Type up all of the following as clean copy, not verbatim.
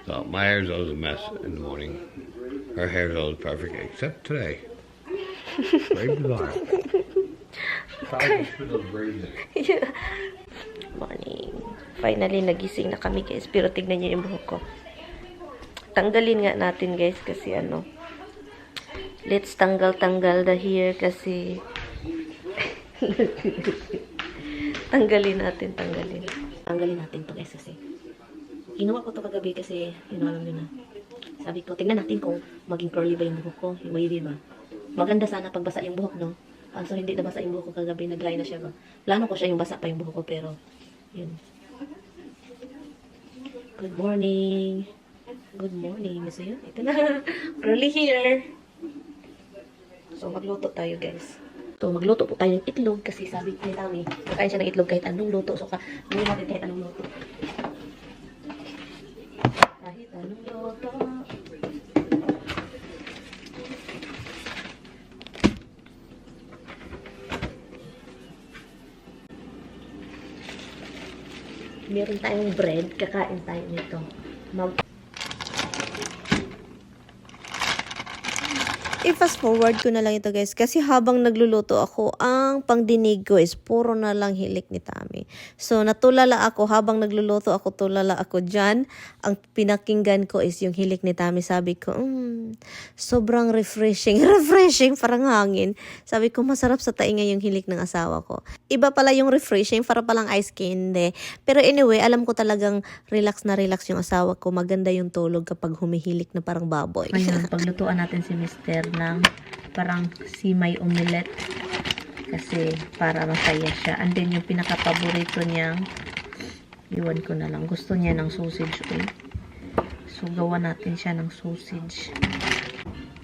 So my hair's always a mess in the morning. Her hair's always perfect, except today. Very bizarre. Yeah. Morning. Finally, nagising na kami guys. Pero tignan niyo yung buhok ko. Tanggalin nga natin guys kasi ano. Let's tanggal the hair kasi tanggalin natin. Tanggalin natin to guys kasi ginawa ko to kagabi kasi alam nyo na. Sabi ko, tignan natin kung maging curly ba yung buhok ko. Yung wavy ba. Maganda sana pagbasa yung buhok, no? So, hindi nabasa yung buhok ko kagabi. Nag-dry na siya ba. Plano ko siya yung basa pa yung buhok ko pero yun. Good morning. Good morning. So, yun. Ito na. Curly hair. So, magluto tayo, guys. So, magluto po tayo ng itlog kasi sabi ni Tommy, kakain siya ng itlog kahit anong luto. So, gawin natin kahit anong luto. Kahit anong luto. Meron tayong bread, kakain tayo nito. I-fast forward ko na lang ito guys kasi habang nagluluto ako, ang pangdinig ko is puro na lang hilik ni Tommy. So natulala ako habang nagluluto ako, tulala ako dyan. Ang pinakinggan ko is yung hilik ni Tommy. Sabi ko, sobrang refreshing. Refreshing, parang hangin. Sabi ko, masarap sa tainga yung hilik ng asawa ko. Iba pala yung refreshing, para palang ice candy. Pero anyway, alam ko talagang relax na relax yung asawa ko. Maganda yung tulog kapag humihilik na parang baboy. Ngayon, paglutuan natin si Mister ng parang simay omelette kasi para masaya siya. And then yung pinaka-paborito niyang iwan ko na lang. Gusto niya ng sausage oil. So gawa natin siya ng sausage.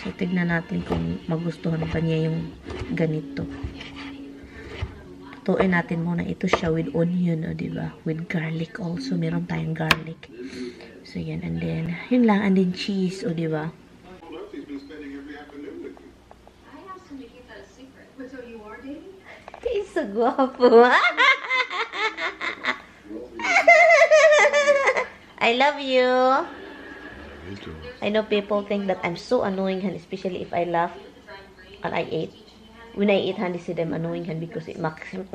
So tignan natin kung magustuhan pa niya yung ganito. Tutuin natin muna ito siya with onion, o diba? With garlic also. Meron tayong garlic. So yan, and then yun lang, and then cheese, o diba? He's so guapo. I love you. I know people think that I'm so annoying, especially if I laugh and I eat. When I eat, they say I'm annoying because it makes him.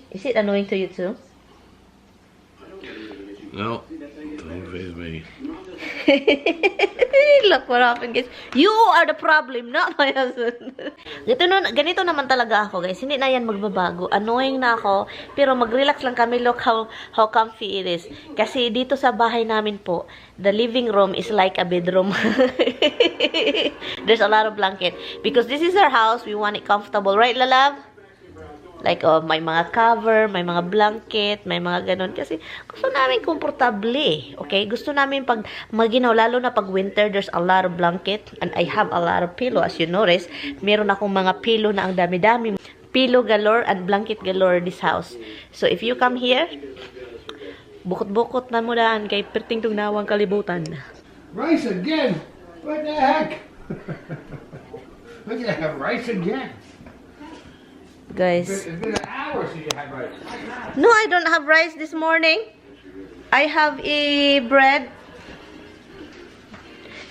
Is it annoying to you too? No, don't faze me. Look what happened, guys. You are the problem, not my husband. Ganito naman talaga ako, guys. Hindi na yan magbabago. Annoying na ako, pero mag-relax lang kami. Look how comfy it is. Kasi dito sa bahay namin po, the living room is like a bedroom. There's a lot of blanket. Because this is our house, we want it comfortable. Right, Lalab? Like, may mga cover, may mga blanket, may mga ganon. Kasi gusto namin komportable, okay? Gusto namin pag maginaw, lalo na pag winter, there's a lot of blanket. And I have a lot of pillow, as you notice. Meron akong mga pillow na ang dami-dami. Pillow galore and blanket galore this house. So, if you come here, bukot-bukot na mo daan kay perting tungnawang kalibutan. Rice again? What the heck? Look at that, rice again. Guys. It's been an hour since you had rice. No, I don't have rice this morning. I have a bread.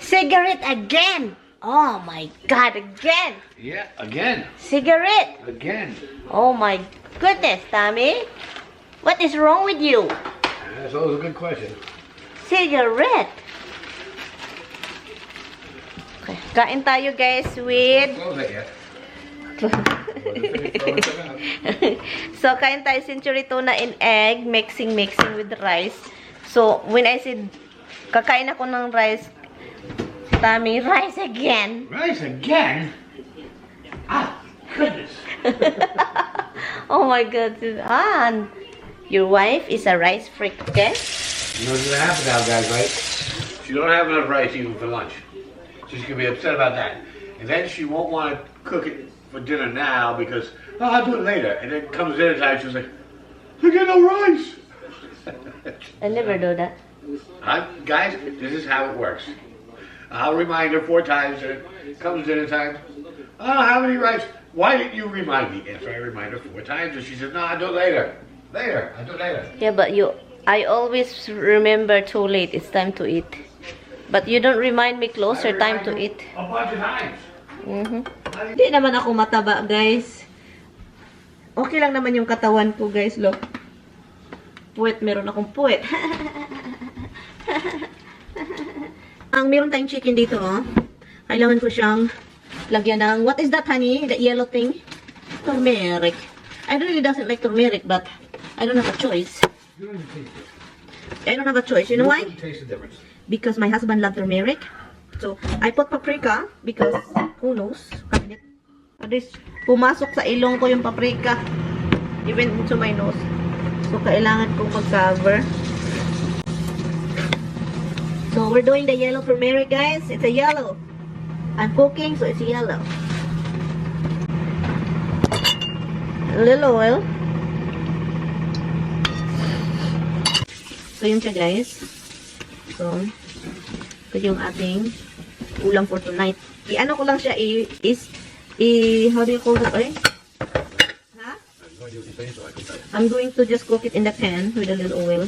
Cigarette again. Oh my God, again. Yeah, again. Cigarette. Again. Oh my goodness, Tommy. What is wrong with you? That's always a good question. Cigarette. Okay, kain tayo guys with... Close it yet. So, kain tayo century tuna and egg, mixing with rice. So, when I said, kakain ako ng rice, Tommy, rice again. Rice again? Ah, goodness. Oh my God. Your wife is a rice freak, okay? You know what's gonna happen now, guys, right? She don't have enough rice even for lunch. So she's gonna be upset about that. And then she won't want to cook it for dinner now because, oh, I'll do it later. And then comes dinner time, she's like, I got no rice. I never do that. Guys, this is how it works. I'll remind her 4 times, and it comes dinner time. I don't have any rice. Why didn't you remind me? After I remind her 4 times, and she says, no, I'll do it later. Later, I'll do it later. Yeah, but you I always remember too late. It's time to eat. But you don't remind me closer time to eat. A bunch of times. Hindi naman ako mataba, guys. Okay lang naman yung katawan ko, guys. Look. Puwet. Meron akong puwet. Ang meron tayong chicken dito, oh. Kailangan ko siyang lagyan ng, what is that, honey? The yellow thing? Turmeric. I really doesn't like turmeric, but I don't have a choice. You don't even taste it. I don't have a choice. You know why? Taste the difference. Because my husband loves turmeric. So, I put paprika because, who knows? At least, pumasok sa ilong ko yung paprika. Even into my nose. So, kailangan kong mag-cover. So, we're doing the yellow turmeric, guys. It's a yellow. I'm cooking, so it's yellow. A little oil. So, yun siya, guys. So, ito yung ating ulam for tonight. I-ano ko lang siya, how do you call that, oil? Ha? I'm going to just cook it in the pan with a little oil.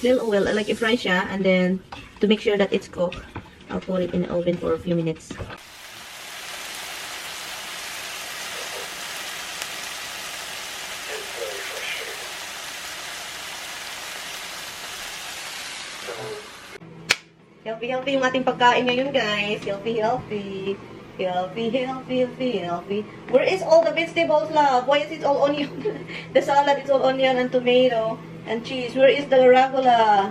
Little oil, I like i-fry siya, and then, to make sure that it's cooked, I'll put it in the oven for a few minutes. Healthy yung ating pagkain ngayon, guys. Healthy. Where is all the vegetables, love? Why is it all onion? The salad is all onion and tomato and cheese. Where is the arugula?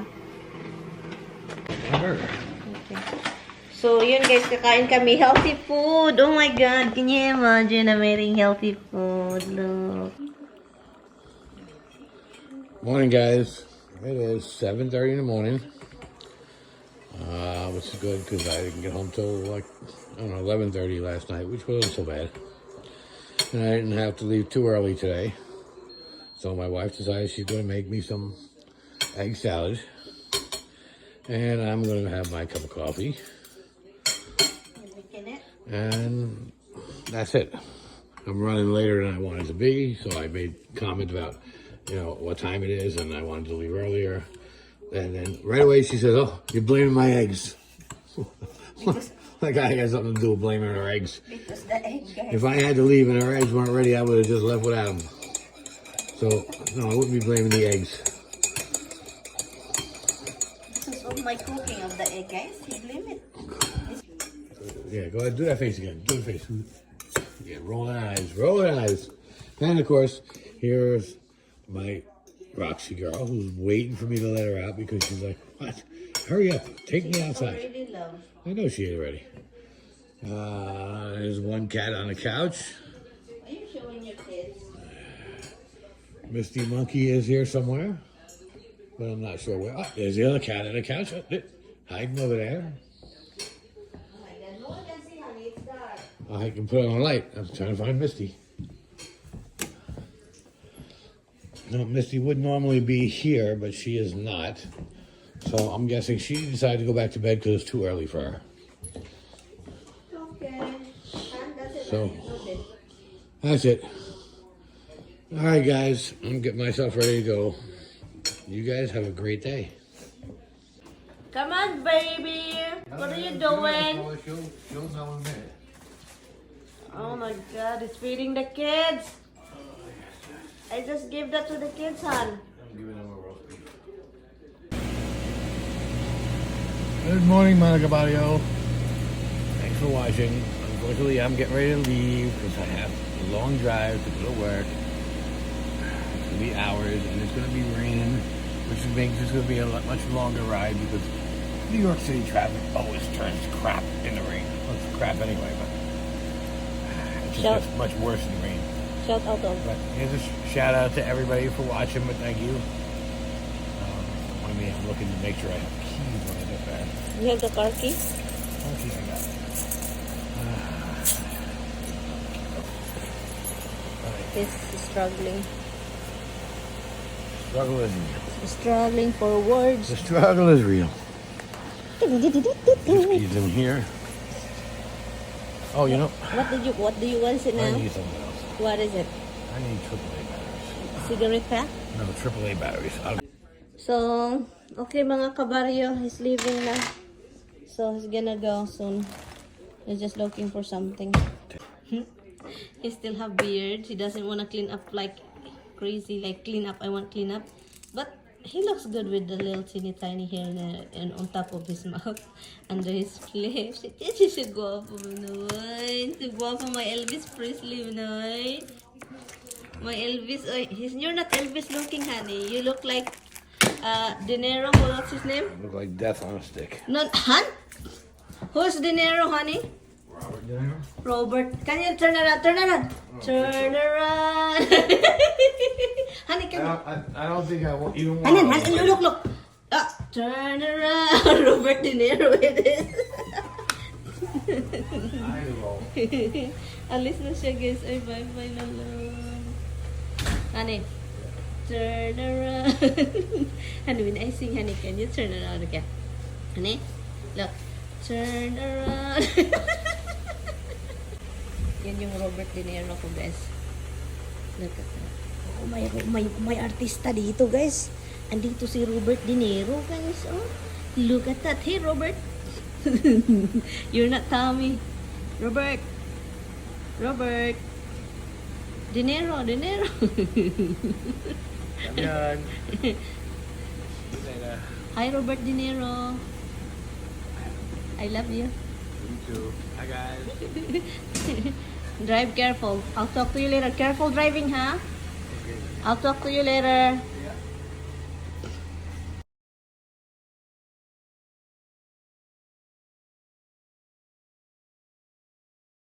Okay. So, yun guys, kakain kami. Healthy food. Oh my God. Can you imagine na mayroong healthy food? Look. Morning, guys. It is 7:30 in the morning. Which is good because I didn't get home till like, I don't know, 11:30 last night, which wasn't so bad. And I didn't have to leave too early today. So my wife decided she's going to make me some egg salad. And I'm going to have my cup of coffee. And that's it. I'm running later than I wanted to be, so I made comment about, you know, what time it is, and I wanted to leave earlier. And then right away she says, "Oh, you're blaming my eggs." Like I had something to do with blaming her eggs. Because the egg, guys. If I had to leave and her eggs weren't ready, I would have just left without them. So, no, I wouldn't be blaming the eggs. This is all my cooking of the egg, guys. You blame it. Yeah, go ahead, do that face again. Do the face. Yeah, rolling eyes, rolling eyes. And of course, here's my Roxy girl who's waiting for me to let her out because she's like, "What? Hurry up, take me outside." Already love. I know she ate already. There's one cat on the couch. Are you showing your kids? Misty Monkey is here somewhere, but I'm not sure where. Oh, there's the other cat on the couch. Hiding over there. Oh my God, no one can see, honey. It's dark. I can put on a light. I'm trying to find Misty. No, Misty would normally be here, but she is not. So I'm guessing she decided to go back to bed because it's too early for her. Okay. That's it. So that's it. All right, guys. I'm getting myself ready to go. You guys have a great day. Come on, baby. What are you doing? She'll know in a minute. Oh my God, it's feeding the kids. I just gave that to the kids, hon. I'm giving them a roast beef. Good morning, Nanibago. Thanks for watching. Unfortunately, I'm getting ready to leave because I have a long drive to go to work. It's going to be hours, and it's going to be raining, which makes this going to be a much longer ride because New York City traffic always turns crap in the rain. Well, it's crap anyway, but it's just gets much worse in the rain. Shout out to But here's a shout out to everybody for watching, but thank you. I'm looking to make sure I have keys when I get back. You have the car key? Okay, I got it. He's struggling. Struggle is real. Struggling for words. The struggle is real. Keys in here. Oh, you know. What do you want it I now? need something else. What is it? I need AAA batteries. Cigarette pack? No, AAA batteries. So, okay mga kabaryo, he's leaving na. So, he's gonna go soon. He's just looking for something. He still have beard. He doesn't want to clean up like crazy, like clean up. I want clean up. But he looks good with the little teeny tiny hair and on top of his mouth, under his lips. Ito siya guwapo, Manoy. Si guwapo my Elvis Presley, Manoy. My Elvis, you're not Elvis looking, honey. You look like De Niro. What's his name? Look like death on a stick. No, Han? Who's De Niro, honey? Robert De Niro? Robert. Can you turn around? Turn around. Turn around. Honey, can you? I don't think I even want. Honey, look. Turn around. Robert De Niro it is. I will. Alis na siya, guys. Ay, bye-bye na lang. Honey, turn around. Honey, when I sing, honey, can you turn around again? Honey, look. Turn around. Yan yung Robert De Niro ko, guys. Look at that. Oh, may artista dito, guys. Andito si Robert De Niro, guys. Oh, look at that. Hey, Robert. You're not Tommy. Robert. De Niro. Yan. Hi, Robert De Niro. I love you. You too. Hi guys. Drive careful. I'll talk to you later. Careful driving, huh? Okay. I'll talk to you later.